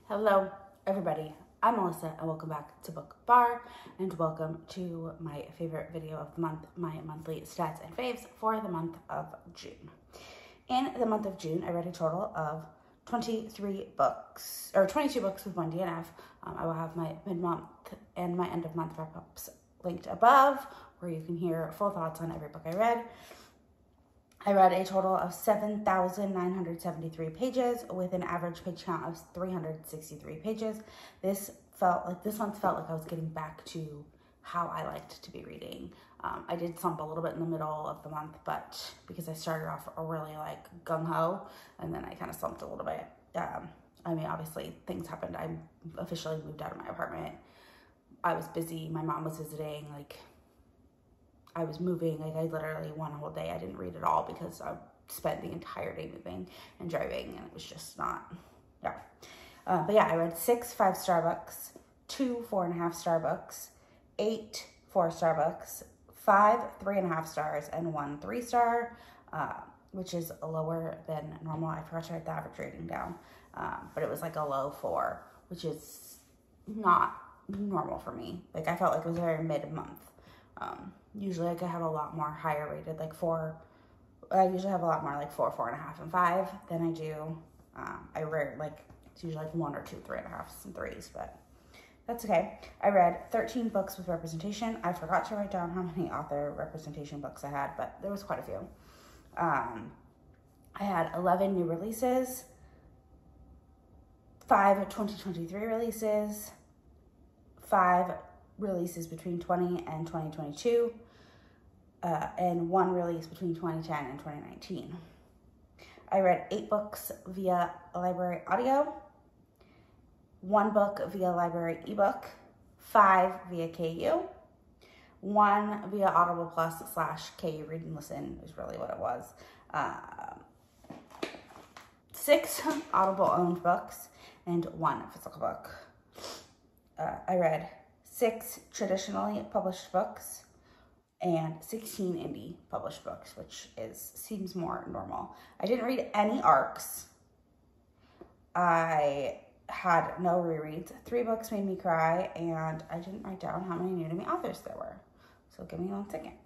Hello, everybody. I'm Melissa, and welcome back to Book Bar, and welcome to my favorite video of the month, my monthly stats and faves for the month of June. In the month of June, I read a total of 23 books, or 22 books with one DNF. I will have my mid-month and my end-of-month wrap-ups linked above, where you can hear full thoughts on every book I read. I read a total of 7,973 pages with an average page count of 363 pages. This month felt like I was getting back to how I liked to be reading. I did slump a little bit in the middle of the month, but because I started off really like gung-ho, and then I kind of slumped a little bit. I mean, obviously things happened. I officially moved out of my apartment. I was busy. My mom was visiting. I was moving, I literally one whole day I didn't read at all because I spent the entire day moving and driving, and it was just not, yeah. But yeah, I read 6 5-star books, 2 4.5-star books, 8 4-star books, 5 3.5 stars, and 1 3-star, which is lower than normal. I forgot to write the average rating down, but it was like a low 4, which is not normal for me. Like, I felt like it was very mid-month. Usually I could have a lot more higher rated, like 4. I usually have a lot more like 4, 4.5, and 5 than I do. It's usually like 1 or 2 3.5s and 3s, but that's okay. I read 13 books with representation. I forgot to write down how many author representation books I had, but there was quite a few. I had 11 new releases, 5 2023 releases, 5 releases between 20 and 2022, and 1 release between 2010 and 2019. I read 8 books via library audio, 1 book via library ebook, 5 via KU, 1 via Audible Plus / KU Read and Listen is really what it was. 6 Audible owned books and 1 physical book. I read 6 traditionally published books and 16 indie published books, which seems more normal. I didn't read any ARCs. I had no rereads. 3 books made me cry, and I didn't write down how many new to me authors there were. So give me 1 second.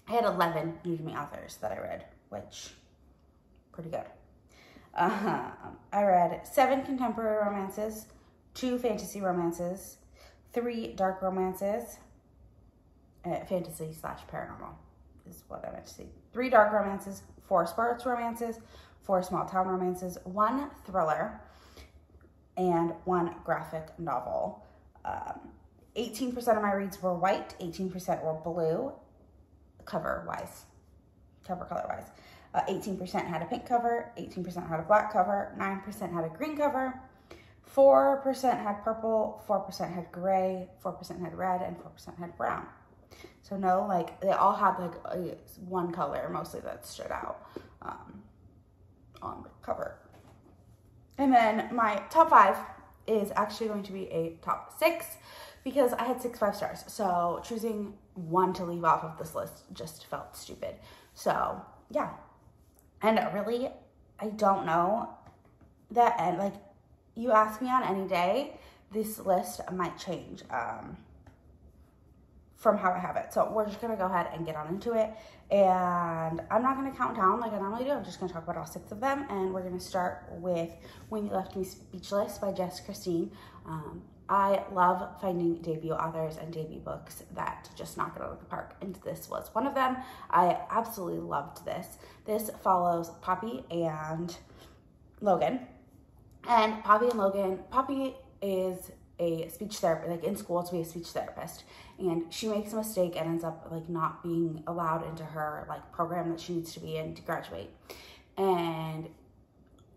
I had 11 new to me authors that I read, which pretty good. I read 7 contemporary romances, 2 fantasy romances, 3 dark romances, fantasy / paranormal is what I meant to say. 3 dark romances, 4 sports romances, 4 small town romances, 1 thriller, and 1 graphic novel. 18% of my reads were white, 18% were blue, cover color-wise. 18% had a pink cover, 18% had a black cover, 9% had a green cover, 4% had purple, 4% had gray, 4% had red, and 4% had brown. So no, they all had one color mostly that stood out on the cover. And then my top 5 is actually going to be a top 6 because I had 6 5-stars. So choosing 1 to leave off of this list just felt stupid. So yeah. And really, I don't know that, and you ask me on any day, this list might change from how I have it. So we're just going to go ahead and get on into it. And I'm not going to count down like I normally do. I'm just going to talk about all 6 of them. And we're going to start with When You Left Me Speechless by Jess Christine. I love finding debut authors and debut books that just knock it out of the park, and this was one of them. I absolutely loved this. This follows Poppy and Logan. And Poppy is a speech therapist, in school to be a speech therapist, and she makes a mistake and ends up not being allowed into her program that she needs to be in to graduate. And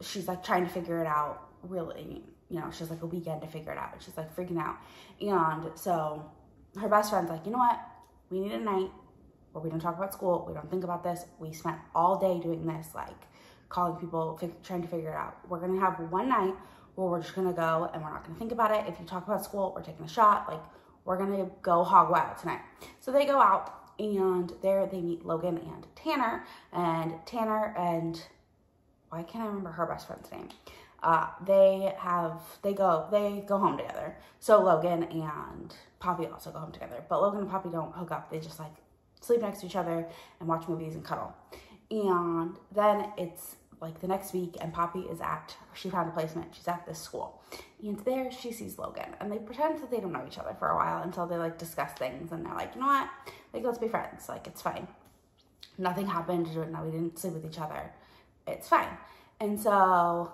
she's trying to figure it out, really. She has a weekend to figure it out. She's freaking out. And so her best friend's you know what? We need a night where we don't talk about school. We don't think about this. We spent all day doing this, calling people, trying to figure it out. We're going to have one night where we're just going to go and we're not going to think about it. If you talk about school, we're taking a shot. We're going to go hog wild tonight. So they go out, and there they meet Logan and Tanner. And why can't I remember her best friend's name? they go home together. So Logan and Poppy also go home together. But Logan and Poppy don't hook up. They just like sleep next to each other and watch movies and cuddle. And then it's like the next week, and Poppy she found a placement. She's at this school. And there she sees Logan. And they pretend that they don't know each other for a while until they like discuss things. And they're like, you know what? Like, let's be friends. Like, it's fine. Nothing happened. No, we didn't sleep with each other. It's fine. And so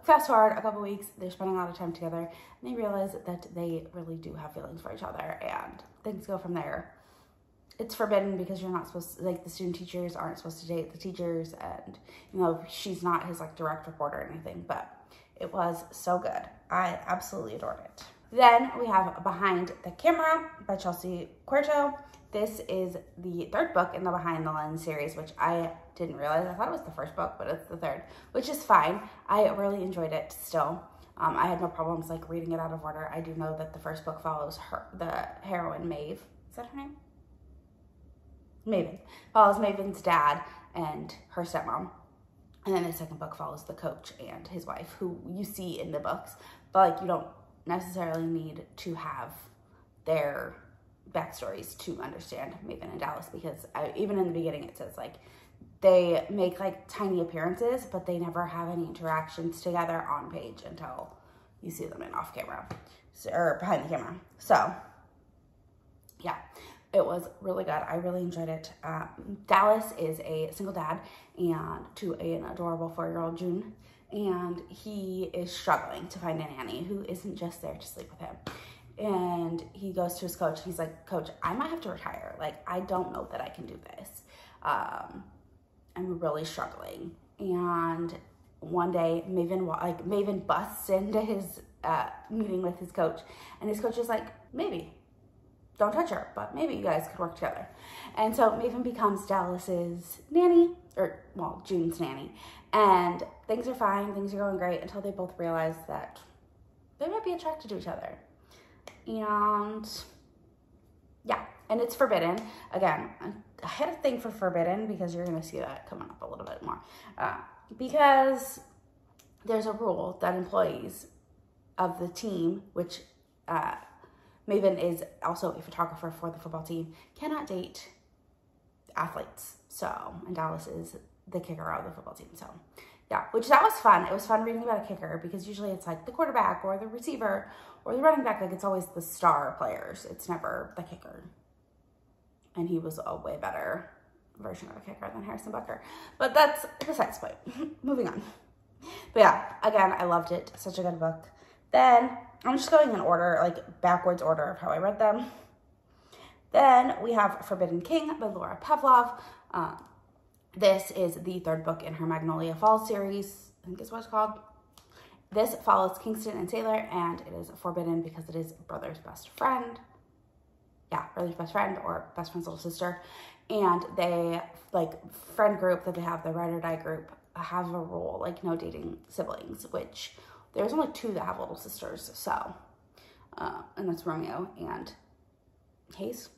fast forward a couple weeks, they're spending a lot of time together. And they realize that they really do have feelings for each other. And things go from there. It's forbidden because you're not supposed to, like, the student teachers aren't supposed to date the teachers, and, you know, she's not his, like, direct report or anything, but it was so good. I absolutely adored it. Then we have Behind the Camera by Chelsea Curto. This is the third book in the Behind the Lens series, which I didn't realize. I thought it was the first book, but it's the third, which is fine. I really enjoyed it still. I had no problems, like, reading it out of order. I do know that the first book follows the heroine, Maeve. Is that her name? Maven. Follows Maven's dad and her stepmom. And then the second book follows the coach and his wife, who you see in the books. But, like, you don't necessarily need to have their backstories to understand Maven and Dallas, because even in the beginning it says, like, they make, like, tiny appearances, but they never have any interactions together on page until you see them in off camera, or behind the camera. So, yeah. It was really good. I really enjoyed it. Dallas is a single dad and to an adorable 4-year-old June, and he is struggling to find a nanny who isn't just there to sleep with him. And he goes to his coach. He's like, Coach, I might have to retire. Like, I don't know that I can do this. I'm really struggling. And one day, Maven busts into his meeting with his coach, and his coach is like, maybe. Don't touch her, but maybe you guys could work together. And so Maven becomes Dallas's nanny, or, well, June's nanny. And things are fine, things are going great, until they both realize that they might be attracted to each other. And, yeah, and it's forbidden. Again, I had a thing for forbidden because you're going to see that coming up a little bit more. Because there's a rule that employees of the team, which Maven is also a photographer for the football team, cannot date athletes. So, and Dallas is the kicker of the football team. So, yeah, that was fun. It was fun reading about a kicker because usually it's like the quarterback or the receiver or the running back. Like, it's always the star players. It's never the kicker. And he was a way better version of a kicker than Harrison Butker. But that's besides the point. Moving on. But yeah, again, I loved it. Such a good book. Then, I'm just going in order, like backwards order of how I read them. Then we have Forbidden King by Laura Pavlov. This is the third book in her Magnolia Falls series, I think is what it's called. This follows Kingston and Sailor, and it is forbidden because it is brother's best friend. Yeah, brother's best friend or best friend's little sister. And they, like, friend group that they have, the Ride or Die group, have a rule, like, no dating siblings, which there's only 2 that have little sisters, so, and that's Romeo and Hayes.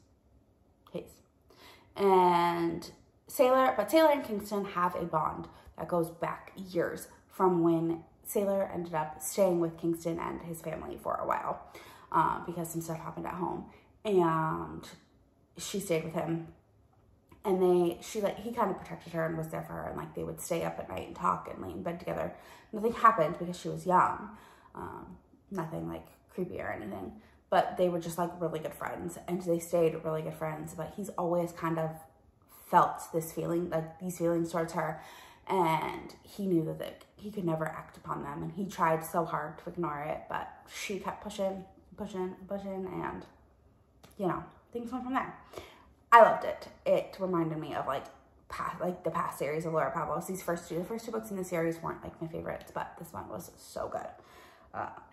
And Sailor and Kingston have a bond that goes back years from when Sailor ended up staying with Kingston and his family for a while, because some stuff happened at home, and she stayed with him. And he kind of protected her and was there for her, and, like, they would stay up at night and talk and lay in bed together. Nothing happened because she was young. Nothing, like, creepy or anything. But they were just, like, really good friends, and they stayed really good friends. But he's always kind of felt this feeling, like, these feelings towards her, and he knew that he could never act upon them. And he tried so hard to ignore it, but she kept pushing, and, you know, things went from there. I loved it. It reminded me of, like, the past series of Laura Pavlov. The first two books in the series weren't, like, my favorites, but this one was so good.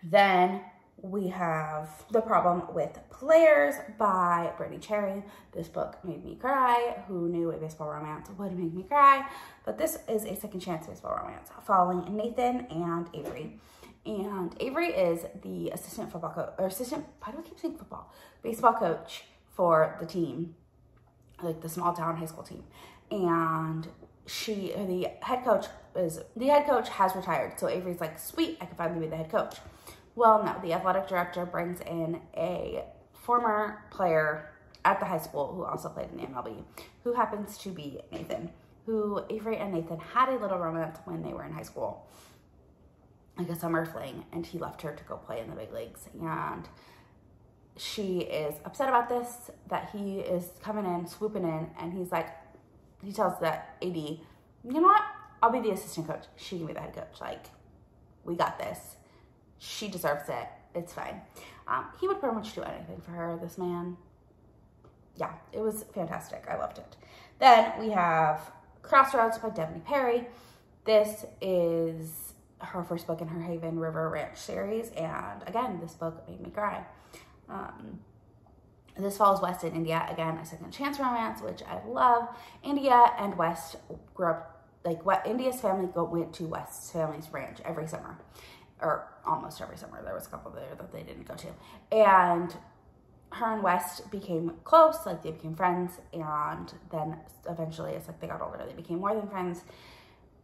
Then we have The Problem with Players by Brittainy. This book made me cry. Who knew a baseball romance would make me cry? But this is a second chance baseball romance following Nathan and Avery. And Avery is the assistant football coach, or assistant, why do I keep saying football? Baseball coach for the team, like the small town high school team. And the head coach has retired. So Avery's like, sweet, I can finally be the head coach. Well, no, the athletic director brings in a former player at the high school who also played in the MLB, who happens to be Nathan, who Avery and Nathan had a little romance when they were in high school, like a summer fling, and he left her to go play in the big leagues. And she is upset about this, that he is coming in, swooping in, and he tells the AD, you know what? I'll be the assistant coach. She can be the head coach. Like, we got this. She deserves it. It's fine. He would pretty much do anything for her, this man. Yeah, it was fantastic. I loved it. Then we have Crossroads by Devney Perry. This is her first book in her Haven River Ranch series. And again, this book made me cry. This follows West in India. Again, a second chance romance, which I love. India and West grew up, like, what India's family went to West's family's ranch every summer, or almost every summer. There was a couple there that they didn't go to. And her and West became close, like they became friends, and then eventually, it's like they got older, they became more than friends.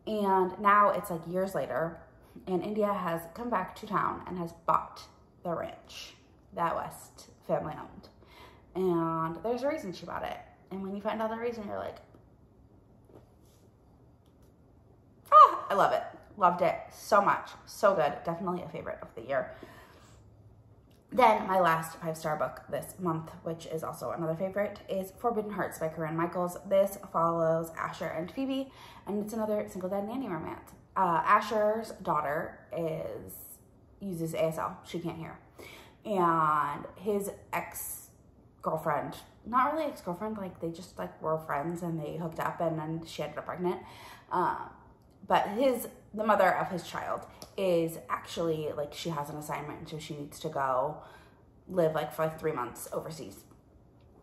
And now it's like years later, and India has come back to town and has bought the ranch that West family owned. And there's a reason she bought it. And when you find out the reason, you're like, ah, I love it. Loved it so much. So good. Definitely a favorite of the year. Then my last 5-star book this month, which is also another favorite, is Forbidden Hearts by Corinne Michaels. This follows Asher and Phoebe, and it's another single dad nanny romance. Asher's daughter uses ASL. She can't hear. And his ex-girlfriend, not really ex-girlfriend, like they just like were friends and they hooked up, and then she ended up pregnant. But the mother of his child is actually, like, she has an assignment, and so she needs to go live like for like 3 months overseas,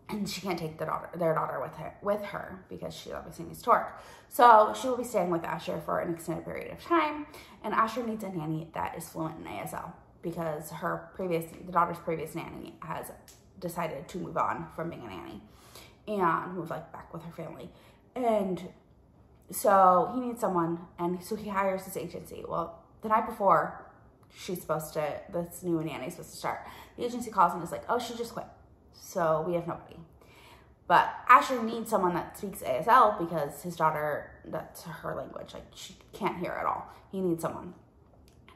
and she can't take their daughter with her because she obviously needs to work. So she will be staying with Asher for an extended period of time, and Asher needs a nanny that is fluent in ASL because the daughter's previous nanny has decided to move on from being a nanny and move like back with her family. And so he needs someone, and so he hires this agency. Well, the night before this new nanny is supposed to start, the agency calls and is like, oh, she just quit, so we have nobody. But Asher needs someone that speaks ASL because his daughter, that's her language, like she can't hear at all. He needs someone.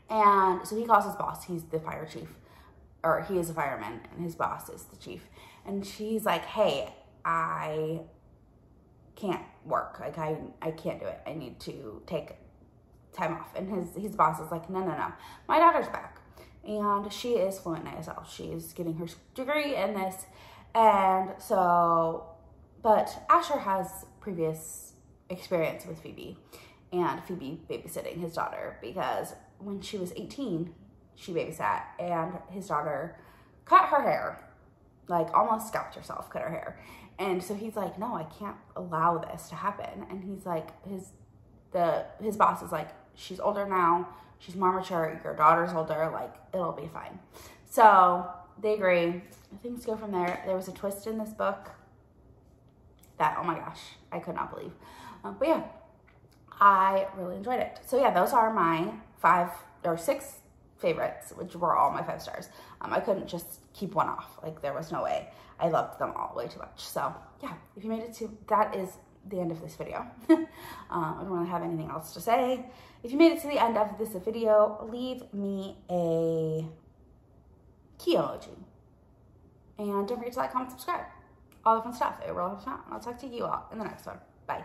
And so he calls his boss. He's the fire chief, or he is a fireman, and his boss is the chief. And she's like, hey, I can't work. Like, I can't do it. I need to take time off. And his boss is like, no, my daughter's back. And she is fluent in ASL. She's getting her degree in this. And so, but Asher has previous experience with Phoebe, and Phoebe babysitting his daughter, because when she was 18, she babysat, and his daughter cut her hair, like almost scalped herself, cut her hair. And so he's like, no, I can't allow this to happen. And he's like, his boss is like, she's older now, she's more mature, your daughter's older, like, it'll be fine. So they agree. Things go from there. There was a twist in this book that, oh my gosh, I could not believe. But yeah, I really enjoyed it. So yeah, those are my 5 or 6 favorites, which were all my 5 stars. I couldn't just keep one off. Like, there was no way. I loved them all way too much. So yeah, if you made it to, that is the end of this video. I don't really have anything else to say. If you made it to the end of this video, leave me a key emoji. And don't forget to like, comment, subscribe. All the fun stuff. It really helps me out. And I'll talk to you all in the next one. Bye.